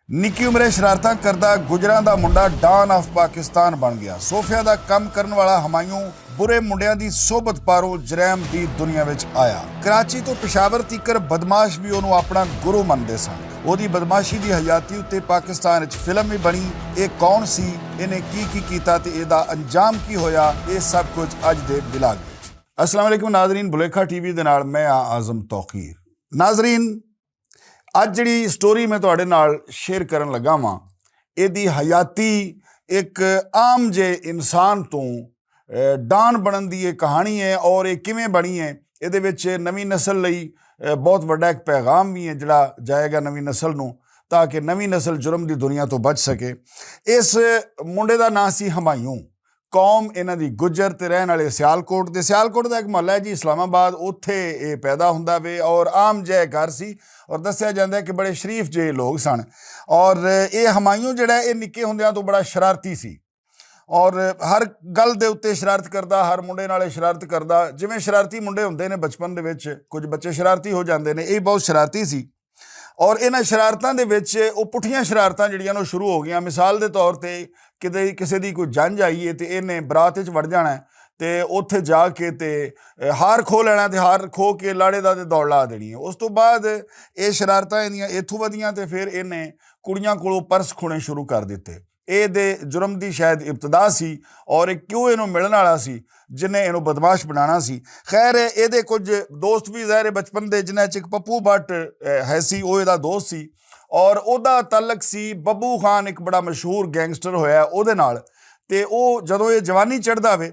ਨਿੱਕੀ ਉਮਰੇ ਸ਼ਰਾਰਤਾਂ ਕਰਦਾ ਗੁਜਰਾਂ ਦਾ ਮੁੰਡਾ ਡਾਨ ਆਫ ਪਾਕਿਸਤਾਨ ਬਣ ਗਿਆ। ਸੋਫਿਆ ਦਾ ਕੰਮ ਕਰਨ ਵਾਲਾ ਹਮਾਯੂੰ ਬੁਰੇ ਮੁੰਡਿਆਂ ਦੀ ਸੋਬਤ ਪਾਰੋਂ ਜਰੈਮ ਦੀ ਦੁਨੀਆ ਵਿੱਚ ਆਇਆ। ਕਰਾਚੀ ਤੋਂ ਪਿਸ਼ਾਵਰ ਤੀਕਰ ਬਦਮਾਸ਼ ਵੀ ਉਹਨੂੰ ਆਪਣਾ ਗੁਰੂ ਮੰਨਦੇ ਸਨ। ਉਹਦੀ ਬਦਮਾਸ਼ੀ ਦੀ ਹਯਾਤੀ ਉੱਤੇ ਪਾਕਿਸਤਾਨ ਵਿੱਚ ਫਿਲਮ ਵੀ ਬਣੀ। ਇਹ ਕੌਣ ਸੀ, ਇਹਨੇ ਕੀ ਕੀਤਾ ਤੇ ਇਹਦਾ ਅੰਜਾਮ ਕੀ ਹੋਇਆ, ਇਹ ਸਭ ਕੁਝ ਅੱਜ ਦੇ ਵਲੌਗ ਵਿੱਚ। अस्सलाम वालेकुम नाज़रीन, बुलेखा टीवी ਦੇ ਨਾਲ मैं आज़म तौकीर। नाज़रीन, ਅੱਜ ਜਿਹੜੀ ਸਟੋਰੀ ਮੈਂ ਤੁਹਾਡੇ ਨਾਲ ਸ਼ੇਅਰ ਕਰਨ ਲੱਗਾ ਵਾਂ, ਇਹਦੀ ਹਯਾਤੀ ਇੱਕ ਆਮ ਜੇ ਇਨਸਾਨ ਤੋਂ ਡਾਨ ਬਣਨ ਦੀ ਇਹ ਕਹਾਣੀ ਹੈ। ਔਰ ਇਹ ਕਿਵੇਂ ਬਣੀ ਹੈ, ਇਹਦੇ ਵਿੱਚ ਨਵੀਂ ਨਸਲ ਲਈ ਬਹੁਤ ਵੱਡਾ ਇੱਕ ਪੈਗਾਮ ਵੀ ਹੈ ਜਿਹੜਾ ਜਾਏਗਾ ਨਵੀਂ ਨਸਲ ਨੂੰ, ਤਾਂ ਕਿ ਨਵੀਂ ਨਸਲ ਜੁਰਮ ਦੀ ਦੁਨੀਆ ਤੋਂ ਬਚ ਸਕੇ। ਇਸ ਮੁੰਡੇ ਦਾ ਨਾਂ ਸੀ ਹਮਾਯੂੰ। ਕੌਮ ਇਹਨਾਂ ਦੀ ਗੁੱਜਰ ਤੇ ਰਹਿਣ ਵਾਲੇ ਸਿਆਲਕੋਟ ਦੇ। ਸਿਆਲਕੋਟ ਦਾ ਇੱਕ ਮੁਹੱਲਾ ਹੈ ਜੀ ਇਸਲਾਮਾਬਾਦ, ਉੱਥੇ ਇਹ ਪੈਦਾ ਹੁੰਦਾ ਵੇ ਔਰ ਆਮ ਜਿਹੇ ਘਰ ਸੀ ਔਰ ਦੱਸਿਆ ਜਾਂਦਾ ਕਿ ਬੜੇ ਸ਼ਰੀਫ ਜਿਹੇ ਲੋਕ ਸਨ। ਔਰ ਇਹ ਹਮਾਯੂੰ ਜਿਹੜਾ ਇਹ ਨਿੱਕੇ ਹੁੰਦਿਆਂ ਤੋਂ ਬੜਾ ਸ਼ਰਾਰਤੀ ਸੀ ਔਰ ਹਰ ਗੱਲ ਦੇ ਉੱਤੇ ਸ਼ਰਾਰਤ ਕਰਦਾ, ਹਰ ਮੁੰਡੇ ਨਾਲ ਸ਼ਰਾਰਤ ਕਰਦਾ। ਜਿਵੇਂ ਸ਼ਰਾਰਤੀ ਮੁੰਡੇ ਹੁੰਦੇ ਨੇ ਬਚਪਨ ਦੇ ਵਿੱਚ, ਕੁਝ ਬੱਚੇ ਸ਼ਰਾਰਤੀ ਹੋ ਜਾਂਦੇ ਨੇ, ਇਹ ਬਹੁਤ ਸ਼ਰਾਰਤੀ ਸੀ। ਔਰ ਇਹਨਾਂ ਸ਼ਰਾਰਤਾਂ ਦੇ ਵਿੱਚ ਉਹ ਪੁੱਠੀਆਂ ਸ਼ਰਾਰਤਾਂ ਜਿਹੜੀਆਂ ਉਹ ਸ਼ੁਰੂ ਹੋ ਗਈਆਂ। ਮਿਸਾਲ ਦੇ ਤੌਰ 'ਤੇ ਕਿਤੇ ਕਿਸੇ ਦੀ ਕੋਈ ਜੰਝ ਆਈਏ ਤੇ ਇਹਨੇ ਬਰਾਤ ਵਿੱਚ ਵੜ ਜਾਣਾ ਤੇ ਉੱਥੇ ਜਾ ਕੇ ਤੇ ਹਾਰ ਖੋਹ ਲੈਣਾ ਤੇ ਹਾਰ ਖੋਹ ਕੇ ਲਾੜੇ ਦਾ ਤੇ ਦੌੜ ਲਾ ਦੇਣੀ ਹੈ। ਉਸ ਤੋਂ ਬਾਅਦ ਇਹ ਸ਼ਰਾਰਤਾਂ ਇਹਦੀਆਂ ਇੱਥੋਂ ਵਧੀਆਂ ਤੇ ਫਿਰ ਇਹਨੇ ਕੁੜੀਆਂ ਕੋਲੋਂ ਪਰਸ ਖੋਣੇ ਸ਼ੁਰੂ ਕਰ ਦਿੱਤੇ। ਇਹਦੇ ਜੁਰਮ ਦੀ ਸ਼ਾਇਦ ਇਬਤਦਾ ਸੀ ਔਰ ਇਹ ਕਿਉਂ ਇਹਨੂੰ ਮਿਲਣ ਵਾਲਾ ਸੀ ਜਿਹਨੇ ਇਹਨੂੰ ਬਦਮਾਸ਼ ਬਣਾਉਣਾ ਸੀ। ਖੈਰ ਇਹਦੇ ਕੁਝ ਦੋਸਤ ਵੀ ਜ਼ਾਹਿਰ ਬਚਪਨ ਦੇ, ਜਿਨ੍ਹਾਂ 'ਚ ਇੱਕ ਪੱਪੂ ਭੱਟ ਹੈ ਸੀ, ਉਹ ਇਹਦਾ ਦੋਸਤ ਸੀ ਔਰ ਉਹਦਾ ਤਾਲਕ ਸੀ ਬੱਬੂ ਖਾਨ, ਇੱਕ ਬੜਾ ਮਸ਼ਹੂਰ ਗੈਂਗਸਟਰ ਹੋਇਆ ਉਹਦੇ ਨਾਲ। ਤੇ ਉਹ ਜਦੋਂ ਇਹ ਜਵਾਨੀ ਚੜ੍ਹਦਾ ਵੇ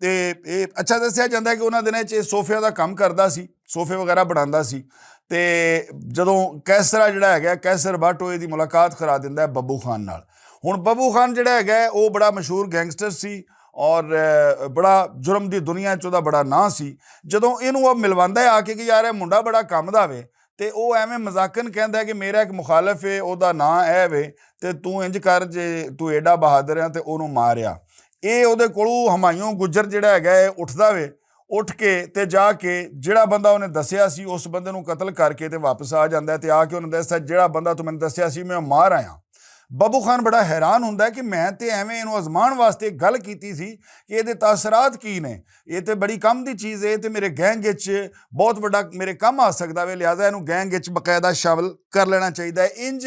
ਤੇ ਇਹ ਅੱਛਾ ਦੱਸਿਆ ਜਾਂਦਾ ਕਿ ਉਹਨਾਂ ਦਿਨਾਂ 'ਚ ਇਹ ਸੋਫਿਆ ਦਾ ਕੰਮ ਕਰਦਾ ਸੀ, ਸੋਫੇ ਵਗੈਰਾ ਬਣਾਉਂਦਾ ਸੀ। ਤੇ ਜਦੋਂ ਕੈਸਰਾ ਜਿਹੜਾ ਹੈਗਾ, ਕੈਸਰ ਭੱਟ, ਉਹ ਇਹਦੀ ਮੁਲਾਕਾਤ ਕਰਾ ਦਿੰਦਾ ਹੈ ਬੱਬੂ ਖਾਨ ਨਾਲ। ਹੁਣ ਬੱਬੂ ਖਾਨ ਜਿਹੜਾ ਹੈਗਾ ਉਹ ਬੜਾ ਮਸ਼ਹੂਰ ਗੈਂਗਸਟਰ ਸੀ ਔਰ ਬੜਾ ਜੁਰਮ ਦੀ ਦੁਨੀਆ 'ਚ ਉਹਦਾ ਬੜਾ ਨਾਂ ਸੀ। ਜਦੋਂ ਇਹਨੂੰ ਉਹ ਮਿਲਵਾਉਂਦਾ ਹੈ ਆ ਕੇ ਕਿ ਯਾਰ ਇਹ ਮੁੰਡਾ ਬੜਾ ਕੰਮ ਦਾ ਵੇ, ਤੇ ਉਹ ਐਵੇਂ ਮਜ਼ਾਕਨ ਕਹਿੰਦਾ ਕਿ ਮੇਰਾ ਇੱਕ ਮੁਖਾਲਫ ਹੈ, ਉਹਦਾ ਨਾਂ ਇਹ ਵੇ, ਤੇ ਤੂੰ ਇੰਜ ਕਰ, ਜੇ ਤੂੰ ਐਡਾ ਬਹਾਦਰ ਆ ਤੇ ਉਹਨੂੰ ਮਾਰਿਆ। ਇਹ ਉਹਦੇ ਕੋਲੋਂ ਹਮਾਯੂੰ ਗੁੱਜਰ ਜਿਹੜਾ ਹੈਗਾ ਇਹ ਉੱਠਦਾ ਵੇ, ਉੱਠ ਕੇ ਤੇ ਜਾ ਕੇ ਜਿਹੜਾ ਬੰਦਾ ਉਹਨੇ ਦੱਸਿਆ ਸੀ ਉਸ ਬੰਦੇ ਨੂੰ ਕਤਲ ਕਰਕੇ ਤੇ ਵਾਪਸ ਆ ਜਾਂਦਾ ਤੇ ਆ ਕੇ ਉਹਨੇ ਦੱਸਿਆ ਜਿਹੜਾ ਬੰਦਾ ਤੂੰ ਮੈਨੂੰ ਦੱਸਿਆ ਸੀ ਮੈਂ ਮਾਰ ਆਇਆ। ਬੱਬੂ ਖਾਨ ਬੜਾ ਹੈਰਾਨ ਹੁੰਦਾ ਕਿ ਮੈਂ ਤੇ ਐਵੇਂ ਇਹਨੂੰ ਅਜ਼ਮਾਉਣ ਵਾਸਤੇ ਗੱਲ ਕੀਤੀ ਸੀ ਕਿ ਇਹਦੇ ਤਾਸਰਾਤ ਕੀ ਨੇ, ਇਹ ਤੇ ਬੜੀ ਕੰਮ ਦੀ ਚੀਜ਼ ਹੈ ਤੇ ਮੇਰੇ ਗੈਂਗ ਵਿੱਚ ਬਹੁਤ ਵੱਡਾ ਮੇਰੇ ਕੰਮ ਆ ਸਕਦਾ ਵੇ, ਲਿਹਾਜ਼ਾ ਇਹਨੂੰ ਗੈਂਗ ਵਿੱਚ ਬਕਾਇਦਾ ਸ਼ਾਮਲ ਕਰ ਲੈਣਾ ਚਾਹੀਦਾ ਹੈ। ਇੰਜ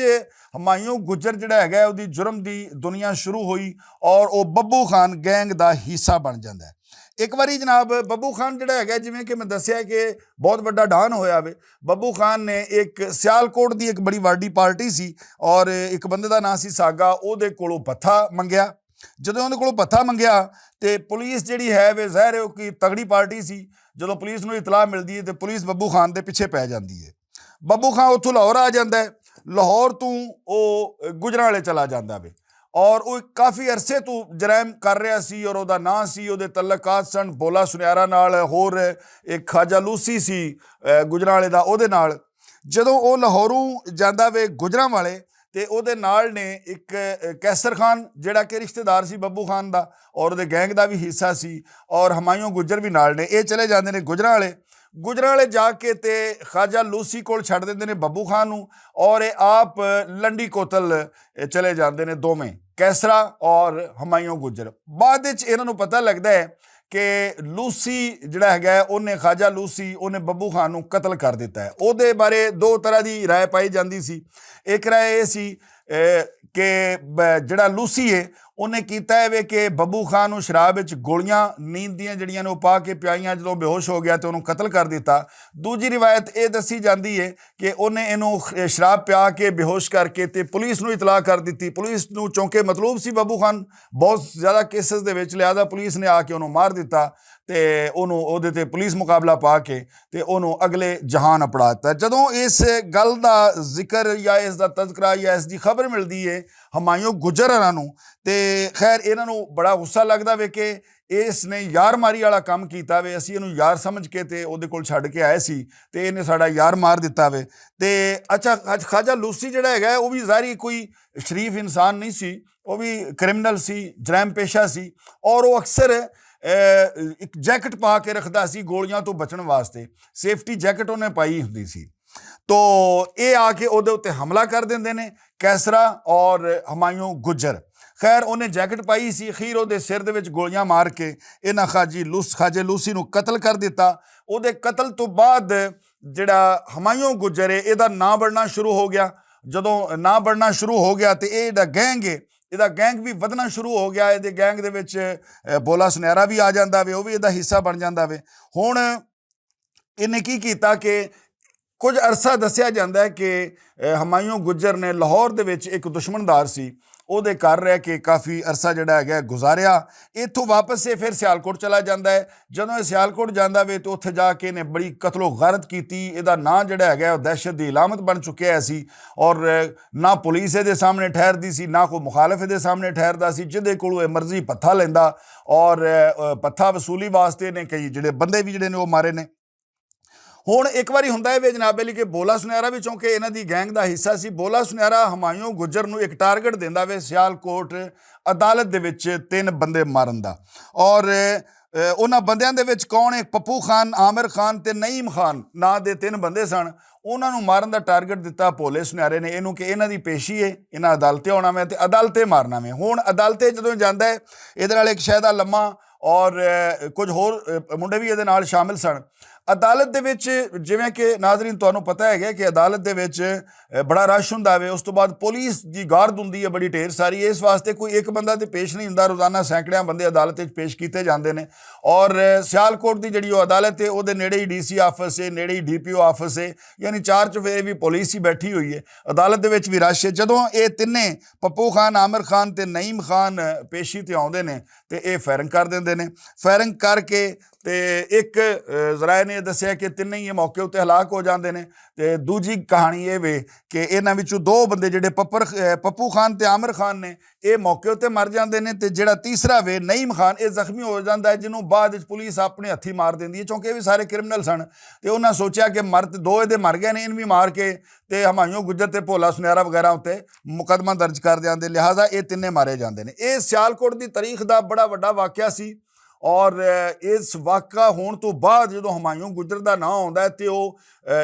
ਹਮਾਯੂੰ ਗੁੱਜਰ ਜਿਹੜਾ ਹੈਗਾ ਉਹਦੀ ਜੁਰਮ ਦੀ ਦੁਨੀਆ ਸ਼ੁਰੂ ਹੋਈ ਔਰ ਉਹ ਬੱਬੂ ਖਾਨ ਗੈਂਗ ਦਾ ਹਿੱਸਾ ਬਣ ਜਾਂਦਾ ਹੈ। ਇੱਕ ਵਾਰੀ ਜਨਾਬ ਬੱਬੂ ਖਾਨ ਜਿਹੜਾ ਹੈਗਾ, ਜਿਵੇਂ ਕਿ ਮੈਂ ਦੱਸਿਆ ਕਿ ਬਹੁਤ ਵੱਡਾ ਡਾਨ ਹੋਇਆ ਵੇ, ਬੱਬੂ ਖਾਨ ਨੇ ਇੱਕ ਸਿਆਲਕੋਟ ਦੀ ਇੱਕ ਬੜੀ ਵੱਡੀ ਪਾਰਟੀ ਸੀ ਔਰ ਇੱਕ ਬੰਦੇ ਦਾ ਨਾਂ ਸੀ ਸਾਗਾ, ਉਹਦੇ ਕੋਲੋਂ ਭੱਥਾ ਮੰਗਿਆ। ਜਦੋਂ ਉਹਦੇ ਕੋਲੋਂ ਭੱਥਾ ਮੰਗਿਆ ਤੇ ਪੁਲਿਸ ਜਿਹੜੀ ਹੈ ਵੇ ਜ਼ਾਹਿਰ ਹੈ ਕਿ ਤਗੜੀ ਪਾਰਟੀ ਸੀ, ਜਦੋਂ ਪੁਲਿਸ ਨੂੰ ਇਤਲਾਹ ਮਿਲਦੀ ਹੈ ਤੇ ਪੁਲਿਸ ਬੱਬੂ ਖਾਨ ਦੇ ਪਿੱਛੇ ਪੈ ਜਾਂਦੀ ਹੈ। ਬੱਬੂ ਖਾਨ ਉੱਥੋਂ ਲਾਹੌਰ ਆ ਜਾਂਦਾ ਹੈ, ਲਾਹੌਰ ਤੋਂ ਉਹ ਗੁਜਰਾਂ ਵਾਲੇ ਚਲਾ ਜਾਂਦਾ ਵੇ ਔਰ ਉਹ ਕਾਫੀ ਅਰਸੇ ਤੋਂ ਜਰਾਇਮ ਕਰ ਰਿਹਾ ਸੀ ਔਰ ਉਹਦਾ ਨਾਂ ਸੀ, ਉਹਦੇ ਤਲਕਾਤ ਸਨ ਬੋਲਾ ਸੁਨਿਆਰਾ ਨਾਲ, ਹੋਰ ਇੱਕ ਖਾਜਾ ਲੂਸੀ ਸੀ ਗੁਜਰਾਂ ਵਾਲੇ ਦਾ, ਉਹਦੇ ਨਾਲ। ਜਦੋਂ ਉਹ ਲਾਹੌਰੋਂ ਜਾਂਦਾ ਵੇ ਗੁਜਰਾਂ ਵਾਲੇ ਤੇ ਉਹਦੇ ਨਾਲ ਨੇ ਇੱਕ ਕੈਸਰ ਖਾਨ ਜਿਹੜਾ ਕਿ ਰਿਸ਼ਤੇਦਾਰ ਸੀ ਬੱਬੂ ਖਾਨ ਦਾ ਔਰ ਉਹਦੇ ਗੈਂਗ ਦਾ ਵੀ ਹਿੱਸਾ ਸੀ ਔਰ ਹਮਾਯੂੰ ਗੁੱਜਰ ਵੀ ਨਾਲ ਨੇ। ਇਹ ਚਲੇ ਜਾਂਦੇ ਨੇ ਗੁਜਰਾਂ ਵਾਲੇ। ਗੁਜਰਾਂ ਵਾਲੇ ਜਾ ਕੇ ਤੇ ਖਾਜਾ ਲੂਸੀ ਕੋਲ ਛੱਡ ਦਿੰਦੇ ਨੇ ਬੱਬੂ ਖਾਨ ਨੂੰ ਔਰ ਇਹ ਆਪ ਲੰਡੀ ਕੋਤਲ ਚਲੇ ਜਾਂਦੇ ਨੇ, ਦੋਵੇਂ ਕੈਸਰਾ ਔਰ ਹਮਾਯੂੰ ਗੁੱਜਰ। ਬਾਅਦ ਵਿੱਚ ਇਹਨਾਂ ਨੂੰ ਪਤਾ ਲੱਗਦਾ ਹੈ ਕਿ ਲੂਸੀ ਜਿਹੜਾ ਹੈਗਾ ਉਹਨੇ, ਖਾਜਾ ਲੂਸੀ, ਉਹਨੇ ਬੱਬੂ ਖਾਨ ਨੂੰ ਕਤਲ ਕਰ ਦਿੱਤਾ ਹੈ। ਉਹਦੇ ਬਾਰੇ ਦੋ ਤਰ੍ਹਾਂ ਦੀ ਰਾਏ ਪਾਈ ਜਾਂਦੀ ਸੀ। ਇੱਕ ਰਾਏ ਇਹ ਸੀ ਕਿ ਜਿਹੜਾ ਲੂਸੀ ਹੈ ਉਹਨੇ ਕੀਤਾ ਹੈ ਵੇ ਕਿ ਬੱਬੂ ਖਾਨ ਨੂੰ ਸ਼ਰਾਬ ਵਿੱਚ ਗੋਲੀਆਂ ਨੀਂਦ ਦੀਆਂ ਜਿਹੜੀਆਂ ਨੇ ਉਹ ਪਾ ਕੇ ਪਿਆਈਆਂ, ਜਦੋਂ ਬੇਹੋਸ਼ ਹੋ ਗਿਆ ਤੇ ਉਹਨੂੰ ਕਤਲ ਕਰ ਦਿੱਤਾ। ਦੂਜੀ ਰਿਵਾਇਤ ਇਹ ਦੱਸੀ ਜਾਂਦੀ ਹੈ ਕਿ ਉਹਨੇ ਇਹਨੂੰ ਸ਼ਰਾਬ ਪਿਆ ਕੇ ਬੇਹੋਸ਼ ਕਰਕੇ ਤੇ ਪੁਲਿਸ ਨੂੰ ਇਤਲਾਹ ਕਰ ਦਿੱਤੀ। ਪੁਲਿਸ ਨੂੰ ਚੌਂਕੇ ਮਤਲੂਬ ਸੀ ਬੱਬੂ ਖਾਨ ਬਹੁਤ ਜ਼ਿਆਦਾ ਕੇਸਿਸ ਦੇ ਵਿੱਚ, ਲਿਹਾਜ਼ਾ ਪੁਲਿਸ ਨੇ ਆ ਕੇ ਉਹਨੂੰ ਮਾਰ ਦਿੱਤਾ ਤੇ ਉਹਨੂੰ ਉਹਦੇ ਤੇ ਪੁਲਿਸ ਮੁਕਾਬਲਾ ਪਾ ਕੇ ਤੇ ਉਹਨੂੰ ਅਗਲੇ ਜਹਾਨ ਅਪੜਾ ਦਿੱਤਾ। ਜਦੋਂ ਇਸ ਗੱਲ ਦਾ ਜ਼ਿਕਰ ਜਾਂ ਇਸ ਦਾ ਤਜ਼ਕਰਾ ਜਾਂ ਇਸ ਦੀ ਖਬਰ ਮਿਲਦੀ ਹੈ ਹਮਾਯੂੰ ਗੁੱਜਰ ਹੋਰਾਂ ਨੂੰ ਤੇ ਖੈਰ ਇਹਨਾਂ ਨੂੰ ਬੜਾ ਗੁੱਸਾ ਲੱਗਦਾ ਵੇ ਕਿ ਇਸ ਨੇ ਯਾਰ ਮਾਰੀ ਵਾਲਾ ਕੰਮ ਕੀਤਾ ਵੇ, ਅਸੀਂ ਇਹਨੂੰ ਯਾਰ ਸਮਝ ਕੇ ਤੇ ਉਹਦੇ ਕੋਲ ਛੱਡ ਕੇ ਆਏ ਸੀ ਤੇ ਇਹਨੇ ਸਾਡਾ ਯਾਰ ਮਾਰ ਦਿੱਤਾ ਵੇ। ਤੇ ਅੱਛਾ ਖਾਜਾ ਲੂਸੀ ਜਿਹੜਾ ਹੈਗਾ ਉਹ ਵੀ ਜ਼ਾਹਿਰ ਕੋਈ ਸ਼ਰੀਫ ਇਨਸਾਨ ਨਹੀਂ ਸੀ, ਉਹ ਵੀ ਕ੍ਰਿਮੀਨਲ ਸੀ, ਜਰਾਇਮ ਪੇਸ਼ਾ ਸੀ ਔਰ ਉਹ ਅਕਸਰ ਇੱਕ ਜੈਕਟ ਪਾ ਕੇ ਰੱਖਦਾ ਸੀ ਗੋਲੀਆਂ ਤੋਂ ਬਚਣ ਵਾਸਤੇ, ਸੇਫਟੀ ਜੈਕਟ ਉਹਨੇ ਪਾਈ ਹੁੰਦੀ ਸੀ। तो ये आके ਉਹਦੇ ਉੱਤੇ ਹਮਲਾ ਕਰ ਦਿੰਦੇ ਨੇ। कैसरा और हमायूं गुजर। खैर उन्हें जैकेट पाई सी, अखीर ਉਹਦੇ सिर ਦੇ ਵਿੱਚ ਗੋਲੀਆਂ ਮਾਰ ਕੇ ਇਹਨਾਂ ਖਾਜੇ ਲੂਸੀ ਨੂੰ ਕਤਲ ਕਰ ਦਿੱਤਾ। ਉਹਦੇ ਕਤਲ ਤੋਂ ਬਾਅਦ ਜਿਹੜਾ ਹਮਾਯੂੰ ਗੁੱਜਰ ਹੈ ਇਹਦਾ ਨਾਂ ਬਣਨਾ ਸ਼ੁਰੂ ਹੋ ਗਿਆ। ਜਦੋਂ ਨਾਂ ਬਣਨਾ ਸ਼ੁਰੂ ਹੋ ਗਿਆ ਤੇ ਇਹ ਜਿਹੜਾ ਗੈਂਗ ਹੈ ਇਹਦਾ ਗੈਂਗ ਵੀ ਵਧਣਾ ਸ਼ੁਰੂ ਹੋ ਗਿਆ। ਇਹਦੇ ਗੈਂਗ ਦੇ ਵਿੱਚ ਬੋਲਾ ਸੁਨਿਆਰਾ ਵੀ ਆ ਜਾਂਦਾ ਵੇ, ਉਹ ਵੀ ਇਹਦਾ ਹਿੱਸਾ ਬਣ ਜਾਂਦਾ ਵੇ। ਹੁਣ ਇਹਨੇ ਕੀ ਕੀਤਾ ਕਿ ਕੁਝ ਅਰਸਾ ਦੱਸਿਆ ਜਾਂਦਾ ਕਿ ਹਮਾਯੂੰ ਗੁੱਜਰ ਨੇ ਲਾਹੌਰ ਦੇ ਵਿੱਚ ਇੱਕ ਦੁਸ਼ਮਣਦਾਰ ਸੀ ਉਹਦੇ ਘਰ ਰਹਿ ਕੇ ਕਾਫੀ ਅਰਸਾ ਜਿਹੜਾ ਹੈਗਾ ਗੁਜ਼ਾਰਿਆ। ਇੱਥੋਂ ਵਾਪਸ ਇਹ ਫਿਰ ਸਿਆਲਕੋਟ ਚਲਾ ਜਾਂਦਾ ਹੈ। ਜਦੋਂ ਇਹ ਸਿਆਲਕੋਟ ਜਾਂਦਾ ਵੇ ਤਾਂ ਉੱਥੇ ਜਾ ਕੇ ਇਹਨੇ ਬੜੀ ਕਤਲੋ ਗਾਰਤ ਕੀਤੀ। ਇਹਦਾ ਨਾਂ ਜਿਹੜਾ ਹੈਗਾ ਉਹ ਦਹਿਸ਼ਤ ਦੀ ਇਲਾਮਤ ਬਣ ਚੁੱਕਿਆ ਸੀ ਔਰ ਨਾ ਪੁਲਿਸ ਇਹਦੇ ਸਾਹਮਣੇ ਠਹਿਰਦੀ ਸੀ, ਨਾ ਕੋਈ ਮੁਖਾਲਫ ਇਹਦੇ ਸਾਹਮਣੇ ਠਹਿਰਦਾ ਸੀ। ਜਿਹਦੇ ਕੋਲੋਂ ਇਹ ਮਰਜ਼ੀ ਪੱਥਾ ਲੈਂਦਾ ਔਰ ਪੱਥਾ ਵਸੂਲੀ ਵਾਸਤੇ ਨੇ ਕਈ ਜਿਹੜੇ ਬੰਦੇ ਵੀ ਜਿਹੜੇ ਨੇ ਉਹ ਮਾਰੇ ਨੇ। ਹੁਣ ਇੱਕ ਵਾਰੀ ਹੁੰਦਾ ਹੈ ਵੇ ਜਨਾਬ ਅਲੀ ਕਿ ਬੋਲਾ ਸੁਨਿਆਰਾ ਵੀ ਚੌਂਕੇ ਇਹਨਾਂ ਦੀ ਗੈਂਗ ਦਾ ਹਿੱਸਾ ਸੀ। ਬੋਲਾ ਸੁਨਿਆਰਾ ਹਮਾਯੂੰ ਗੁੱਜਰ ਨੂੰ ਇੱਕ ਟਾਰਗੇਟ ਦਿੰਦਾ ਵੇ ਸਿਆਲਕੋਟ ਅਦਾਲਤ ਦੇ ਵਿੱਚ 3 ਬੰਦੇ ਮਾਰਨ ਦਾ। ਔਰ ਉਹਨਾਂ ਬੰਦਿਆਂ ਦੇ ਵਿੱਚ ਕੌਣ ਹੈ? ਪੱਪੂ ਖਾਨ, ਆਮਿਰ ਖਾਨ ਤੇ ਨਈਮ ਖਾਨ ਨਾਂ ਦੇ 3 ਬੰਦੇ ਸਨ। ਉਹਨਾਂ ਨੂੰ ਮਾਰਨ ਦਾ ਟਾਰਗੇਟ ਦਿੱਤਾ ਭੋਲੇ ਸੁਨਿਆਰੇ ਨੇ ਇਹਨੂੰ ਕਿ ਇਹਨਾਂ ਦੀ ਪੇਸ਼ੀ ਹੈ, ਇਹਨਾਂ ਅਦਾਲਤੇ ਆਉਣਾ ਵੇ ਤੇ ਅਦਾਲਤੇ ਮਾਰਨਾ ਵੇ। ਹੁਣ ਅਦਾਲਤੇ ਜਦੋਂ ਜਾਂਦਾ ਹੈ ਇਹਦੇ ਨਾਲ ਇੱਕ ਸ਼ਹਿਦਾ ਲੰਮਾ ਔਰ ਕੁਝ ਹੋਰ ਮੁੰਡੇ ਵੀ ਇਹਦੇ ਨਾਲ ਸ਼ਾਮਿਲ ਸਨ। ਅਦਾਲਤ ਦੇ ਵਿੱਚ ਜਿਵੇਂ ਕਿ ਨਾਜ਼ਰੀਨ ਤੁਹਾਨੂੰ ਪਤਾ ਹੈਗਾ ਕਿ ਅਦਾਲਤ ਦੇ ਵਿੱਚ ਬੜਾ ਰਸ਼ ਹੁੰਦਾ ਵੇ। ਉਸ ਤੋਂ ਬਾਅਦ ਪੁਲਿਸ ਦੀ ਗਾਰਡ ਹੁੰਦੀ ਹੈ ਬੜੀ ਢੇਰ ਸਾਰੀ। ਇਸ ਵਾਸਤੇ ਕੋਈ ਇੱਕ ਬੰਦਾ ਤੇ ਪੇਸ਼ ਨਹੀਂ ਹੁੰਦਾ, ਰੋਜ਼ਾਨਾ ਸੈਂਕੜਿਆਂ ਬੰਦੇ ਅਦਾਲਤ ਵਿੱਚ ਪੇਸ਼ ਕੀਤੇ ਜਾਂਦੇ ਨੇ। ਔਰ ਸਿਆਲਕੋਟ ਦੀ ਜਿਹੜੀ ਉਹ ਅਦਾਲਤ ਹੈ ਉਹਦੇ ਨੇੜੇ ਹੀ DC ਆਫਿਸ ਹੈ, ਨੇੜੇ ਹੀ DPO ਆਫਿਸ ਹੈ, ਯਾਨੀ 4 ਚੁਫੇਰੇ ਵੀ ਪੁਲਿਸ ਹੀ ਬੈਠੀ ਹੋਈ ਹੈ। ਅਦਾਲਤ ਦੇ ਵਿੱਚ ਵੀ ਰਸ਼ ਹੈ। ਜਦੋਂ ਇਹ ਤਿੰਨੇ ਪੱਪੂ ਖਾਨ, ਆਮਿਰ ਖਾਨ ਤੇ ਨਈਮ ਖਾਨ ਪੇਸ਼ੀ ਤੇ ਆਉਂਦੇ ਨੇ ਤੇ ਇਹ ਫਾਇਰਿੰਗ ਕਰ ਦਿੰਦੇ ਨੇ। ਫਾਇਰਿੰਗ ਕਰਕੇ ਤੇ ਇੱਕ ਜ਼ਰਾਏ ਨੇ ਦੱਸਿਆ ਕਿ ਤਿੰਨੇ ਹੀ ਇਹ ਮੌਕੇ ਉੱਤੇ ਹਲਾਕ ਹੋ ਜਾਂਦੇ ਨੇ। ਤੇ ਦੂਜੀ ਕਹਾਣੀ ਇਹ ਵੇ ਕਿ ਇਹਨਾਂ ਵਿੱਚੋਂ 2 ਬੰਦੇ ਜਿਹੜੇ ਪੱਪੂ ਖਾਨ ਤੇ ਆਮਿਰ ਖਾਨ ਨੇ ਇਹ ਮੌਕੇ ਉੱਤੇ ਮਰ ਜਾਂਦੇ ਨੇ ਤੇ ਜਿਹੜਾ ਤੀਸਰਾ ਵੇ ਨਈਮ ਖਾਨ ਇਹ ਜ਼ਖਮੀ ਹੋ ਜਾਂਦਾ ਹੈ, ਜਿਹਨੂੰ ਬਾਅਦ ਵਿੱਚ ਪੁਲਿਸ ਆਪਣੇ ਹੱਥੀ ਮਾਰ ਦਿੰਦੀ ਹੈ ਕਿਉਂਕਿ ਇਹ ਵੀ ਸਾਰੇ ਕ੍ਰਿਮੀਨਲ ਸਨ। ਤੇ ਉਹਨਾਂ ਸੋਚਿਆ ਕਿ 2 ਇਹਦੇ ਮਰ ਗਏ ਨੇ, ਇਹਨੂੰ ਵੀ ਮਾਰ ਕੇ ਤੇ ਹਮਾਯੂੰ ਗੁੱਜਰ ਤੇ ਭੋਲਾ ਸੁਨਿਆਰਾ ਵਗੈਰਾ ਉੱਤੇ ਮੁਕੱਦਮਾ ਦਰਜ ਕਰ ਦਿੰਦੇ, ਲਿਹਾਜ਼ਾ ਇਹ ਤਿੰਨੇ ਮਾਰੇ ਜਾਂਦੇ ਨੇ। ਇਹ ਸਿਆਲਕੋਟ ਦੀ ਤਾਰੀਖ ਦਾ ਬੜਾ ਵੱਡਾ ਵਾਕਿਆ ਸੀ। ਔਰ ਇਸ ਵਾਕਾ ਹੋਣ ਤੋਂ ਬਾਅਦ ਜਦੋਂ ਹਮਾਯੂੰ ਗੁੱਜਰ ਦਾ ਨਾਂ ਆਉਂਦਾ ਤੇ ਉਹ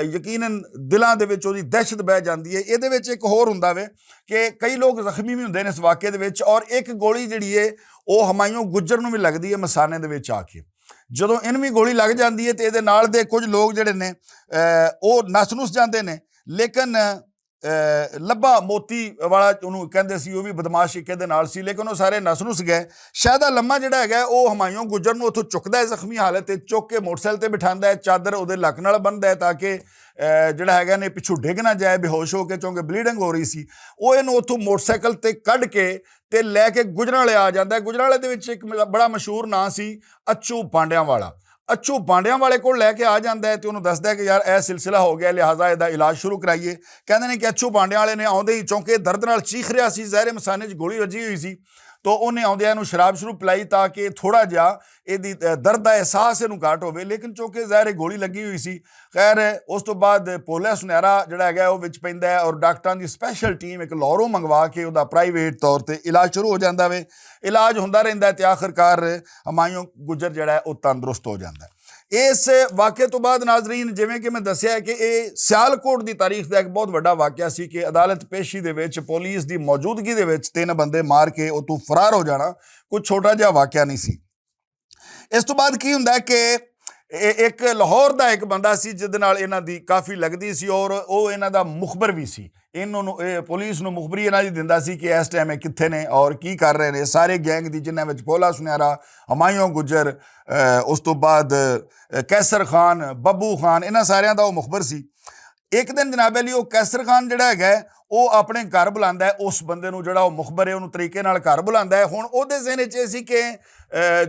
ਯਕੀਨਨ ਦਿਲਾਂ ਦੇ ਵਿੱਚ ਉਹਦੀ ਦਹਿਸ਼ਤ ਬਹਿ ਜਾਂਦੀ ਹੈ। ਇਹਦੇ ਵਿੱਚ ਇੱਕ ਹੋਰ ਹੁੰਦਾ ਵੇ ਕਿ ਕਈ ਲੋਕ ਜ਼ਖਮੀ ਵੀ ਹੁੰਦੇ ਨੇ ਇਸ ਵਾਕੇ ਦੇ ਵਿੱਚ ਔਰ ਇੱਕ ਗੋਲੀ ਜਿਹੜੀ ਹੈ ਉਹ ਹਮਾਯੂੰ ਗੁੱਜਰ ਨੂੰ ਵੀ ਲੱਗਦੀ ਹੈ ਮਸਾਨੇ ਦੇ ਵਿੱਚ ਆ ਕੇ। ਜਦੋਂ ਇਹਨੂੰ ਵੀ ਗੋਲੀ ਲੱਗ ਜਾਂਦੀ ਹੈ ਤੇ ਇਹਦੇ ਨਾਲ ਦੇ ਕੁਝ ਲੋਕ ਜਿਹੜੇ ਨੇ ਉਹ ਨੱਸ ਨੁੱਸ ਜਾਂਦੇ ਨੇ। ਲੇਕਿਨ ਲੱਭਾ ਮੋਤੀ ਵਾਲਾ ਉਹਨੂੰ ਕਹਿੰਦੇ ਸੀ, ਉਹ ਵੀ ਬਦਮਾਸ਼ ਇੱਕ ਇਹਦੇ ਨਾਲ ਸੀ, ਲੇਕਿਨ ਉਹ ਸਾਰੇ ਨੱਸ ਨੁੱਸ ਗਏ। ਸ਼ਹਿਦਾ ਲੰਮਾ ਜਿਹੜਾ ਹੈਗਾ ਉਹ ਹਮਾਯੂੰ ਗੁੱਜਰ ਨੂੰ ਉੱਥੋਂ ਚੁੱਕਦਾ ਹੈ ਜ਼ਖਮੀ ਹਾਲਤ ਤੇ, ਚੁੱਕ ਕੇ ਮੋਟਰਸਾਈਕਲ ਤੇ ਬਿਠਾਉਂਦਾ ਹੈ, ਚਾਦਰ ਉਹਦੇ ਲੱਕ ਨਾਲ ਬੰਨ੍ਹਦਾ ਹੈ ਤਾਂ ਕਿ ਜਿਹੜਾ ਹੈਗਾ ਨੇ ਪਿੱਛੋਂ ਡਿੱਗ ਨਾ ਜਾਏ ਬੇਹੋਸ਼ ਹੋ ਕੇ, ਕਿਉਂਕਿ ਬਲੀਡਿੰਗ ਹੋ ਰਹੀ ਸੀ। ਉਹ ਇਹਨੂੰ ਉੱਥੋਂ ਮੋਟਰਸਾਈਕਲ ਤੇ ਕੱਢ ਕੇ ਤੇ ਲੈ ਕੇ ਗੁਜਰਾਂਵਾਲੇ ਆ ਜਾਂਦਾ ਹੈ। ਗੁਜਰਾਂਵਾਲੇ ਦੇ ਵਿੱਚ ਇੱਕ ਬੜਾ ਮਸ਼ਹੂਰ ਨਾਂ ਸੀ ਅੱਚੂ ਪਾਂਡਿਆਂ ਵਾਲਾ। ਅੱਛੂ ਪਾਂਡਿਆਂ ਵਾਲੇ ਕੋਲ ਲੈ ਕੇ ਆ ਜਾਂਦਾ ਹੈ ਤੇ ਉਹਨੂੰ ਦੱਸਦਾ ਕਿ ਯਾਰ ਇਹ ਸਿਲਸਿਲਾ ਹੋ ਗਿਆ, ਲਿਹਾਜ਼ਾ ਇਹਦਾ ਇਲਾਜ ਸ਼ੁਰੂ ਕਰਾਈਏ। ਕਹਿੰਦੇ ਨੇ ਕਿ ਅੱਛੂ ਪਾਂਡਿਆਂ ਵਾਲੇ ਨੇ ਆਉਂਦੇ ਹੀ, ਚੌਂਕੇ ਦਰਦ ਨਾਲ ਚੀਖ ਰਿਹਾ ਸੀ, ਜ਼ਹਿਰੇ ਮਸਾਨੇ 'ਚ ਗੋਲੀ ਵੱਜੀ ਹੋਈ ਸੀ, तो उन्हें आउंदियां नूं शराब शरूब पिलाई ताकि थोड़ा जिहा इहदी दर्द का एहसास इहनूं घट होवे, लेकिन चूंकि ज़ाहिर गोली लगी हुई सी। खैर उस तो बाद भोला सुनहरा जिहड़ा हैगा वो विच पैंदा है और डॉक्टरां दी स्पैशल टीम एक लाहौरों मंगवा के उहदा प्राइवेट तौर पर इलाज शुरू हो जाता वे। इलाज हुंदा रहिंदा है ते आखिरकार हमायूं गुजर जिहड़ा है वो तंदुरुस्त हो जाता है। इस वाक़े तो बाद नाजरीन जिवें कि मैं दस्सिया है कि ये सियालकोट की तारीख का एक बहुत बड़ा वाक़या सी कि अदालत पेशी दे विच पुलिस की मौजूदगी दे विच 3 बंदे मार के उतों फरार हो जाना कुछ छोटा जिहा वाक़या नहीं सी। इस तो बाद की हुंदा है कि एक लाहौर का एक बंदा सी जिहदे नाल इन्हां दी काफ़ी लगदी सी और वो इन्हां दा मुखबर भी सी। इन्होंने पुलिस नूं मुखबरी इन्हां दी दिंदा सी कि इस टाइम कित्थे ने और की कर रहे हैं। सारे गैंग दी जिन्हां विच भोला सुनहरा, हमायूं गुजर, उस तो बाद कैसर खान, बब्बू खान, इन्हां सारियां दा वो मुखबर सी। एक दिन जनाब अली वो कैसर खान जिहड़ा हैगा वो अपने घर बुलांदा है उस बंदे नूं जिहड़ा वो मुखबर है उन्होंने तरीके नाल घर बुलांदा है। हुण उहदे ज़हन च सी कि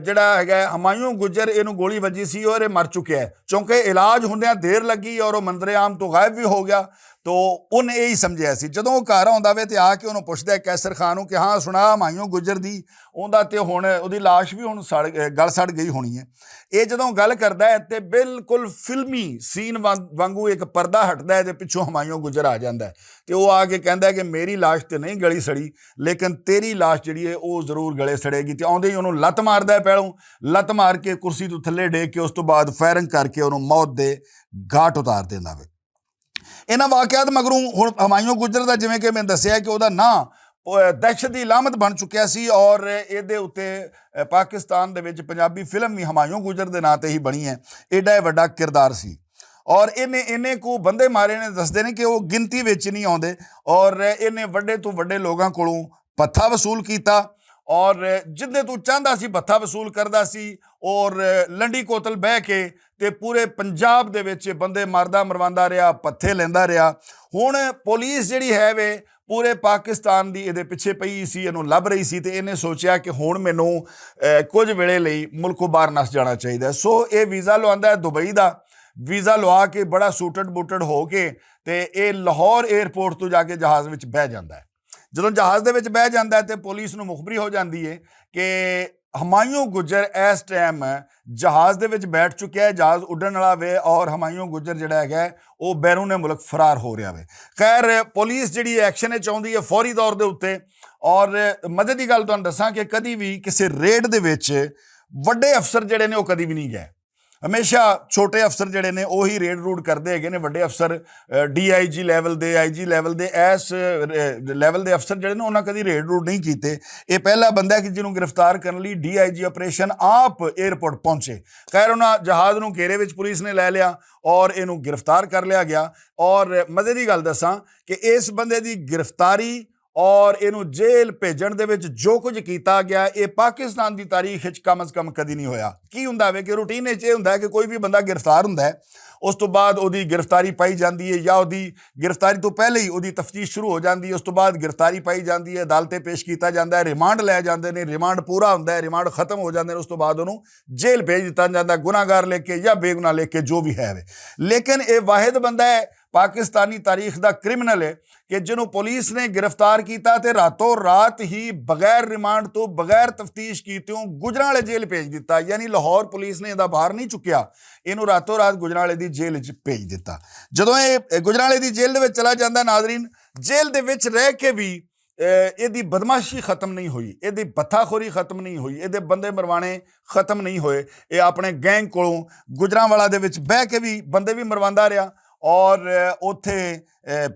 जिहड़ा हैगा हमायूं गुजर इहनूं गोली वजी सी और मर चुकिया है, चूंकि इलाज हुंदियां देर लगी और वो मंजरे आम तो गायब भी हो गया। तो उन्हें यही समझिया सी। जदों वो घर आउंदा वे ते आके उन्होंने पुछदा है कैसर खान नूं कि हाँ सुना हमायूं गुजर दी उहदा ते हुण उहदी लाश भी हुण गल सड़ गई होनी है। ये जदों गल करदा है ते बिल्कुल फिल्मी सीन वांगू एक पर्दा हटदा है ते पिछों हमायूं गुजर आ जांदा है ते वो आके कहंदा है कि मेरी लाश ते नहीं गली सड़ी लेकिन तेरी लाश जिहड़ी है वो जरूर गले सड़ेगी। ते आउंदे ही उहनूं लत मारदा है, पैलों लत मार के कुर्सी तो थल्ले डेग के उस तो बाद फायरिंग करके उहनूं मौत दे घाट उतार देंदा वे। ਇਹਨਾਂ ਵਾਕਿਆਤ ਮਗਰੋਂ ਹੁਣ ਹਮਾਯੂੰ ਗੁੱਜਰ ਦਾ ਜਿਵੇਂ ਕਿ ਮੈਂ ਦੱਸਿਆ ਕਿ ਉਹਦਾ ਨਾਂ ਦਹਿਸ਼ਤ ਦੀ ਲਾਮਤ ਬਣ ਚੁੱਕਿਆ ਸੀ ਔਰ ਇਹਦੇ ਉੱਤੇ ਪਾਕਿਸਤਾਨ ਦੇ ਵਿੱਚ ਪੰਜਾਬੀ ਫਿਲਮ ਵੀ ਹਮਾਯੂੰ ਗੁੱਜਰ ਦੇ ਨਾਂ 'ਤੇ ਹੀ ਬਣੀ ਹੈ। ਐਡਾ ਵੱਡਾ ਕਿਰਦਾਰ ਸੀ ਔਰ ਇਹਨੇ ਕੋ ਬੰਦੇ ਮਾਰੇ ਨੇ, ਦੱਸਦੇ ਨੇ ਕਿ ਉਹ ਗਿਣਤੀ ਵਿੱਚ ਨਹੀਂ ਆਉਂਦੇ ਔਰ ਇਹਨੇ ਵੱਡੇ ਤੋਂ ਵੱਡੇ ਲੋਕਾਂ ਕੋਲੋਂ ਭੱਥਾ ਵਸੂਲ ਕੀਤਾ ਔਰ ਜਿੱਦੇ ਤੂੰ ਚਾਹੁੰਦਾ ਸੀ ਭੱਥਾ ਵਸੂਲ ਕਰਦਾ ਸੀ ਔਰ ਲੰਡੀ ਕੋਤਲ ਬਹਿ ਕੇ ਤੇ ਪੂਰੇ ਪੰਜਾਬ ਦੇ ਵਿੱਚ ਬੰਦੇ ਮਾਰਦਾ ਮਰਵਾਉਂਦਾ ਰਿਹਾ, ਭੱਥੇ ਲੈਂਦਾ ਰਿਹਾ। ਹੁਣ ਪੁਲਿਸ ਜਿਹੜੀ ਹੈ ਵੇ ਪੂਰੇ ਪਾਕਿਸਤਾਨ ਦੀ ਇਹਦੇ ਪਿੱਛੇ ਪਈ ਸੀ, ਇਹਨੂੰ ਲੱਭ ਰਹੀ ਸੀ ਤੇ ਇਹਨੇ ਸੋਚਿਆ ਕਿ ਹੁਣ ਮੈਨੂੰ ਕੁਝ ਵੇਲੇ ਲਈ ਮੁਲਕੋਂ ਬਾਹਰ ਨੱਸ ਜਾਣਾ ਚਾਹੀਦਾ। ਸੋ ਇਹ ਵੀਜ਼ਾ ਲਵਾਉਂਦਾ ਦੁਬਈ ਦਾ, ਵੀਜ਼ਾ ਲਵਾ ਕੇ ਬੜਾ ਸੂਟਡ ਬੂਟਡ ਹੋ ਕੇ ਤੇ ਇਹ ਲਾਹੌਰ ਏਅਰਪੋਰਟ ਤੋਂ ਜਾ ਕੇ ਜਹਾਜ਼ ਵਿੱਚ ਬਹਿ ਜਾਂਦਾ ਹੈ। ਜਦੋਂ ਜਹਾਜ਼ ਦੇ ਵਿੱਚ ਬਹਿ ਜਾਂਦਾ ਹੈ ਤੇ ਪੁਲਿਸ ਨੂੰ ਮੁਖਬਰੀ ਹੋ ਜਾਂਦੀ ਹੈ ਕਿ ਹਮਾਯੂੰ ਗੁੱਜਰ ਇਸ ਟਾਈਮ ਜਹਾਜ਼ ਦੇ ਵਿੱਚ ਬੈਠ ਚੁੱਕਿਆ ਹੈ, ਜਹਾਜ਼ ਉੱਡਣ ਵਾਲਾ ਵੇ ਔਰ ਹਮਾਯੂੰ ਗੁੱਜਰ ਜਿਹੜਾ ਹੈਗਾ ਉਹ ਬੈਰੂਨੇ ਮੁਲਕ ਫਰਾਰ ਹੋ ਰਿਹਾ ਵੇ। ਖੈਰ ਪੁਲਿਸ ਜਿਹੜੀ ਐਕਸ਼ਨ ਵਿੱਚ ਆਉਂਦੀ ਹੈ ਫੌਰੀ ਤੌਰ ਦੇ ਉੱਤੇ। ਔਰ ਮਦਦ ਦੀ ਗੱਲ ਤੁਹਾਨੂੰ ਦੱਸਾਂ ਕਿ ਕਦੀ ਵੀ ਕਿਸੇ ਰੇਡ ਦੇ ਵਿੱਚ ਵੱਡੇ ਅਫਸਰ ਜਿਹੜੇ ਨੇ ਉਹ ਕਦੀ ਵੀ ਨਹੀਂ ਗਏ। ਹਮੇਸ਼ਾ ਛੋਟੇ ਅਫਸਰ ਜਿਹੜੇ ਨੇ ਉਹੀ ਰੇਡ ਰੂਡ ਕਰਦੇ ਹੈਗੇ ਨੇ। ਵੱਡੇ ਅਫਸਰ DIG ਲੈਵਲ ਦੇ, IG ਲੈਵਲ ਦੇ, ਇਸ ਲੈਵਲ ਦੇ ਅਫਸਰ ਜਿਹੜੇ ਨੇ ਉਹਨਾਂ ਕਦੀ ਰੇਡ ਰੂਡ ਨਹੀਂ ਕੀਤੇ। ਇਹ ਪਹਿਲਾ ਬੰਦਾ ਕਿ ਜਿਹਨੂੰ ਗ੍ਰਿਫਤਾਰ ਕਰਨ ਲਈ DIG ਆਪਰੇਸ਼ਨ ਆਪ ਏਅਰਪੋਰਟ ਪਹੁੰਚੇ। ਖੈਰ ਉਹਨਾਂ ਜਹਾਜ਼ ਨੂੰ ਘੇਰੇ ਵਿੱਚ ਪੁਲਿਸ ਨੇ ਲੈ ਲਿਆ ਔਰ ਇਹਨੂੰ ਗ੍ਰਿਫਤਾਰ ਕਰ ਲਿਆ ਗਿਆ। ਔਰ ਮਜ਼ੇ ਦੀ ਗੱਲ ਦੱਸਾਂ ਕਿ ਇਸ ਬੰਦੇ ਦੀ ਗ੍ਰਿਫਤਾਰੀ ਔਰ ਇਹਨੂੰ ਜੇਲ੍ਹ ਭੇਜਣ ਦੇ ਵਿੱਚ ਜੋ ਕੁਝ ਕੀਤਾ ਗਿਆ ਇਹ ਪਾਕਿਸਤਾਨ ਦੀ ਤਾਰੀਖ ਵਿੱਚ ਕਮ ਅਜ਼ ਕਮ ਕਦੀ ਨਹੀਂ ਹੋਇਆ। ਕੀ ਹੁੰਦਾ ਵੇ ਕਿ ਰੂਟੀਨ ਵਿੱਚ ਇਹ ਹੁੰਦਾ ਹੈ ਕਿ ਕੋਈ ਵੀ ਬੰਦਾ ਗ੍ਰਿਫਤਾਰ ਹੁੰਦਾ ਹੈ, ਉਸ ਤੋਂ ਬਾਅਦ ਉਹਦੀ ਗ੍ਰਿਫਤਾਰੀ ਪਾਈ ਜਾਂਦੀ ਹੈ ਜਾਂ ਉਹਦੀ ਗ੍ਰਿਫਤਾਰੀ ਤੋਂ ਪਹਿਲੇ ਹੀ ਉਹਦੀ ਤਫਤੀਸ਼ ਸ਼ੁਰੂ ਹੋ ਜਾਂਦੀ ਹੈ। ਉਸ ਤੋਂ ਬਾਅਦ ਗ੍ਰਿਫਤਾਰੀ ਪਾਈ ਜਾਂਦੀ ਹੈ, ਅਦਾਲਤੇ ਪੇਸ਼ ਕੀਤਾ ਜਾਂਦਾ ਹੈ, ਰਿਮਾਂਡ ਲੈ ਜਾਂਦੇ ਨੇ, ਰਿਮਾਂਡ ਪੂਰਾ ਹੁੰਦਾ ਹੈ, ਰਿਮਾਂਡ ਖਤਮ ਹੋ ਜਾਂਦੇ ਨੇ, ਉਸ ਤੋਂ ਬਾਅਦ ਉਹਨੂੰ ਜੇਲ੍ਹ ਭੇਜ ਦਿੱਤਾ ਜਾਂਦਾ, ਗੁਨਾਹਗਾਰ ਲਿਖ ਕੇ ਜਾਂ ਬੇਗੁਨਾਹ ਲਿਖ ਕੇ ਜੋ ਵੀ ਹੈ ਵੇ। ਲੇਕਿਨ ਇਹ ਵਾਹਿਦ ਬੰਦਾ ਹੈ ਪਾਕਿਸਤਾਨੀ ਤਾਰੀਖ ਦਾ ਕ੍ਰਿਮੀਨਲ ਹੈ ਕਿ ਜਿਹਨੂੰ ਪੁਲਿਸ ਨੇ ਗ੍ਰਿਫਤਾਰ ਕੀਤਾ ਤੇ ਰਾਤੋਂ ਰਾਤ ਹੀ ਬਗੈਰ ਰਿਮਾਂਡ ਤੋਂ, ਬਗੈਰ ਤਫਤੀਸ਼ ਕੀਤਿਓਂ ਗੁਜਰਾਂਵਾਲੇ ਜੇਲ੍ਹ ਭੇਜ ਦਿੱਤਾ। ਯਾਨੀ ਲਾਹੌਰ ਪੁਲਿਸ ਨੇ ਇਹਦਾ ਬਾਹਰ ਨਹੀਂ ਚੁੱਕਿਆ, ਇਹਨੂੰ ਰਾਤੋਂ ਰਾਤ ਗੁਜਰਾਂਵਾਲੇ ਦੀ ਜੇਲ੍ਹ 'ਚ ਭੇਜ ਦਿੱਤਾ। ਜਦੋਂ ਇਹ ਗੁਜਰਾਂਵਾਲੇ ਦੀ ਜੇਲ੍ਹ ਦੇ ਵਿੱਚ ਚਲਾ ਜਾਂਦਾ ਨਾਜ਼ਰੀਨ, ਜੇਲ੍ਹ ਦੇ ਵਿੱਚ ਰਹਿ ਕੇ ਵੀ ਇਹਦੀ ਬਦਮਾਸ਼ੀ ਖਤਮ ਨਹੀਂ ਹੋਈ, ਇਹਦੀ ਭੱਥਾਖੋਰੀ ਖਤਮ ਨਹੀਂ ਹੋਈ, ਇਹਦੇ ਬੰਦੇ ਮਰਵਾਣੇ ਖਤਮ ਨਹੀਂ ਹੋਏ। ਇਹ ਆਪਣੇ ਗੈਂਗ ਕੋਲੋਂ ਗੁਜਰਾਂਵਾਲਾ ਦੇ ਵਿੱਚ ਬਹਿ ਕੇ ਵੀ ਬੰਦੇ ਵੀ ਮਰਵਾਉਂਦਾ ਰਿਹਾ ਔਰ ਉੱਥੇ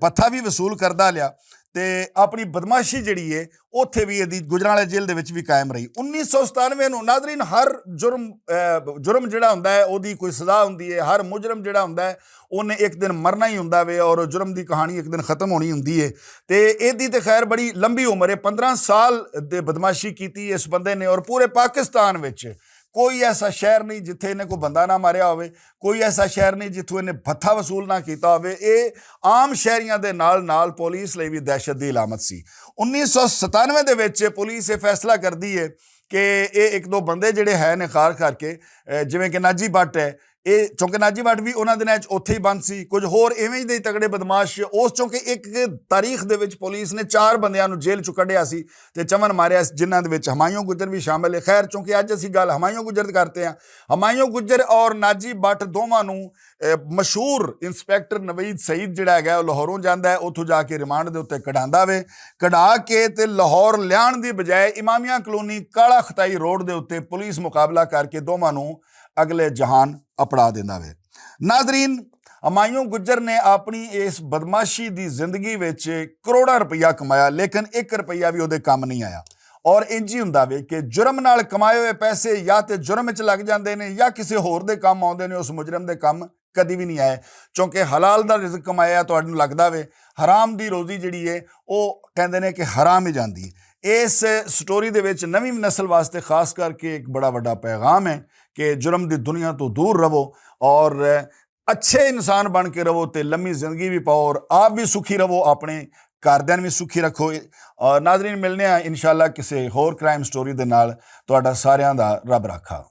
ਭੱਥਾ ਵੀ ਵਸੂਲ ਕਰਦਾ ਲਿਆ ਤੇ ਆਪਣੀ ਬਦਮਾਸ਼ੀ ਜਿਹੜੀ ਹੈ ਉੱਥੇ ਵੀ ਇਹਦੀ ਗੁਜਰਾਂਵਾਲਾ ਜੇਲ੍ਹ ਦੇ ਵਿੱਚ ਵੀ ਕਾਇਮ ਰਹੀ। 1997 ਨੂੰ ਨਾਜ਼ਰੀਨ ਹਰ ਜੁਰਮ ਜਿਹੜਾ ਹੁੰਦਾ ਹੈ ਉਹਦੀ ਕੋਈ ਸਜ਼ਾ ਹੁੰਦੀ ਹੈ। ਹਰ ਮੁਜਰਮ ਜਿਹੜਾ ਹੁੰਦਾ ਹੈ ਉਹਨੇ ਇੱਕ ਦਿਨ ਮਰਨਾ ਹੀ ਹੁੰਦਾ ਵੇ ਔਰ ਜੁਰਮ ਦੀ ਕਹਾਣੀ ਇੱਕ ਦਿਨ ਖਤਮ ਹੋਣੀ ਹੁੰਦੀ ਹੈ। ਤੇ ਇਹਦੀ ਤੇ ਖੈਰ ਬੜੀ ਲੰਬੀ ਉਮਰ ਹੈ, 15 ਸਾਲ ਦੇ ਬਦਮਾਸ਼ੀ ਕੀਤੀ ਇਸ ਬੰਦੇ ਨੇ ਔਰ ਪੂਰੇ ਪਾਕਿਸਤਾਨ ਵਿੱਚ ਕੋਈ ਐਸਾ ਸ਼ਹਿਰ ਨਹੀਂ ਜਿੱਥੇ ਇਹਨੇ ਕੋਈ ਬੰਦਾ ਨਾ ਮਾਰਿਆ ਹੋਵੇ, ਕੋਈ ਐਸਾ ਸ਼ਹਿਰ ਨਹੀਂ ਜਿੱਥੋਂ ਇਹਨੇ ਭੱਥਾ ਵਸੂਲ ਨਾ ਕੀਤਾ ਹੋਵੇ। ਇਹ ਆਮ ਸ਼ਹਿਰੀਆਂ ਦੇ ਨਾਲ ਨਾਲ ਪੁਲਿਸ ਲਈ ਵੀ ਦਹਿਸ਼ਤ ਦੀ ਅਲਾਮਤ ਸੀ। 1997 ਦੇ ਵਿੱਚ ਪੁਲਿਸ ਇਹ ਫੈਸਲਾ ਕਰਦੀ ਹੈ ਕਿ ਇਹ ਇੱਕ ਦੋ ਬੰਦੇ ਜਿਹੜੇ ਹੈ ਨੇ ਖਾਰ ਕਰਕੇ, ਜਿਵੇਂ ਕਿ ਨਾਜੀ ਭੱਟ ਹੈ, ਇਹ ਚੌਂਕੇ ਨਾਜੀ ਭੱਟ ਵੀ ਉਹਨਾਂ ਦਿਨਾਂ 'ਚ ਉੱਥੇ ਹੀ ਬੰਦ ਸੀ, ਕੁਝ ਹੋਰ ਇਵੇਂ ਹੀ ਦੇ ਤਗੜੇ ਬਦਮਾਸ਼। ਉਸ ਚੌਂਕੇ ਇੱਕ ਤਾਰੀਖ ਦੇ ਵਿੱਚ ਪੁਲਿਸ ਨੇ 4 ਬੰਦਿਆਂ ਨੂੰ ਜੇਲ੍ਹ 'ਚੋਂ ਕੱਢਿਆ ਸੀ ਤੇ ਚਮਨ ਮਾਰਿਆ, ਜਿਨ੍ਹਾਂ ਦੇ ਵਿੱਚ ਹਮਾਯੂੰ ਗੁੱਜਰ ਵੀ ਸ਼ਾਮਿਲ ਹੈ। ਖੈਰ ਚੌਂਕਿ ਅੱਜ ਅਸੀਂ ਗੱਲ ਹਮਾਯੂੰ ਗੁੱਜਰ ਦੀ ਕਰਦੇ ਹਾਂ। ਹਮਾਯੂੰ ਗੁੱਜਰ ਔਰ ਨਾਜੀ ਭੱਟ ਦੋਵਾਂ ਨੂੰ ਮਸ਼ਹੂਰ ਇੰਸਪੈਕਟਰ ਨਵੀਦ ਸਈਦ ਜਿਹੜਾ ਹੈਗਾ ਉਹ ਲਾਹੌਰੋਂ ਜਾਂਦਾ ਹੈ, ਉੱਥੋਂ ਜਾ ਕੇ ਰਿਮਾਂਡ ਦੇ ਉੱਤੇ ਕਢਾਉਂਦਾ ਵੇ। ਕਢਾ ਕੇ ਤੇ ਲਾਹੌਰ ਲਿਆਉਣ ਦੀ ਬਜਾਏ ਇਮਾਮੀਆ ਕਲੋਨੀ ਕਾਲਾ ਖਤਾਈ ਰੋਡ ਦੇ ਉੱਤੇ ਪੁਲਿਸ ਮੁਕਾਬਲਾ ਕਰਕੇ ਦੋਵਾਂ ਨੂੰ ਅਗਲੇ ਜਹਾਨ ਅਪੜਾ ਦਿੰਦਾ ਵੇ। ਨਾਜ਼ਰੀਨ ਹਮਾਯੂੰ ਗੁੱਜਰ ਨੇ ਆਪਣੀ ਇਸ ਬਦਮਾਸ਼ੀ ਦੀ ਜ਼ਿੰਦਗੀ ਵਿੱਚ ਕਰੋੜਾਂ ਰੁਪਈਆ ਕਮਾਇਆ, ਲੇਕਿਨ 1 ਰੁਪਈਆ ਵੀ ਉਹਦੇ ਕੰਮ ਨਹੀਂ ਆਇਆ। ਔਰ ਇੰਝ ਹੀ ਹੁੰਦਾ ਵੇ ਕਿ ਜੁਰਮ ਨਾਲ ਕਮਾਏ ਹੋਏ ਪੈਸੇ ਜਾਂ ਤੇ ਜੁਰਮ ਵਿੱਚ ਲੱਗ ਜਾਂਦੇ ਨੇ ਜਾਂ ਕਿਸੇ ਹੋਰ ਦੇ ਕੰਮ ਆਉਂਦੇ ਨੇ, ਉਸ ਮੁਜਰਮ ਦੇ ਕੰਮ ਕਦੀ ਵੀ ਨਹੀਂ ਆਏ। ਕਿਉਂਕਿ ਹਲਾਲ ਦਾ ਰਿਜ਼ਕ ਕਮਾਇਆ ਤੁਹਾਨੂੰ ਲੱਗਦਾ ਵੇ, ਹਰਾਮ ਦੀ ਰੋਜ਼ੀ ਜਿਹੜੀ ਹੈ ਉਹ ਕਹਿੰਦੇ ਨੇ ਕਿ ਹਰਾਮ ਹੀ ਜਾਂਦੀ। ਇਸ ਸਟੋਰੀ ਦੇ ਵਿੱਚ ਨਵੀਂ ਨਸਲ ਵਾਸਤੇ ਖਾਸ ਕਰਕੇ ਇੱਕ ਬੜਾ ਵੱਡਾ ਪੈਗਾਮ ਹੈ ਕਿ ਜੁਰਮ ਦੀ ਦੁਨੀਆ ਤੋਂ ਦੂਰ ਰਹੋ ਔਰ ਅੱਛੇ ਇਨਸਾਨ ਬਣ ਕੇ ਰਹੋ ਤੇ ਲੰਮੀ ਜ਼ਿੰਦਗੀ ਵੀ ਪਾਓ ਔਰ ਆਪ ਵੀ ਸੁਖੀ ਰਹੋ, ਆਪਣੇ ਘਰਦਿਆਂ ਨੂੰ ਵੀ ਸੁਖੀ ਰੱਖੋ। ਔਰ ਨਾਜ਼ਰੀਨ ਮਿਲਨੇ ਆ ਇਨਸ਼ਾਅੱਲਾ ਕਿਸੇ ਹੋਰ ਕ੍ਰਾਈਮ ਸਟੋਰੀ ਦੇ ਨਾਲ। ਤੁਹਾਡਾ ਸਾਰਿਆਂ ਦਾ ਰੱਬ ਰਾਖਾ।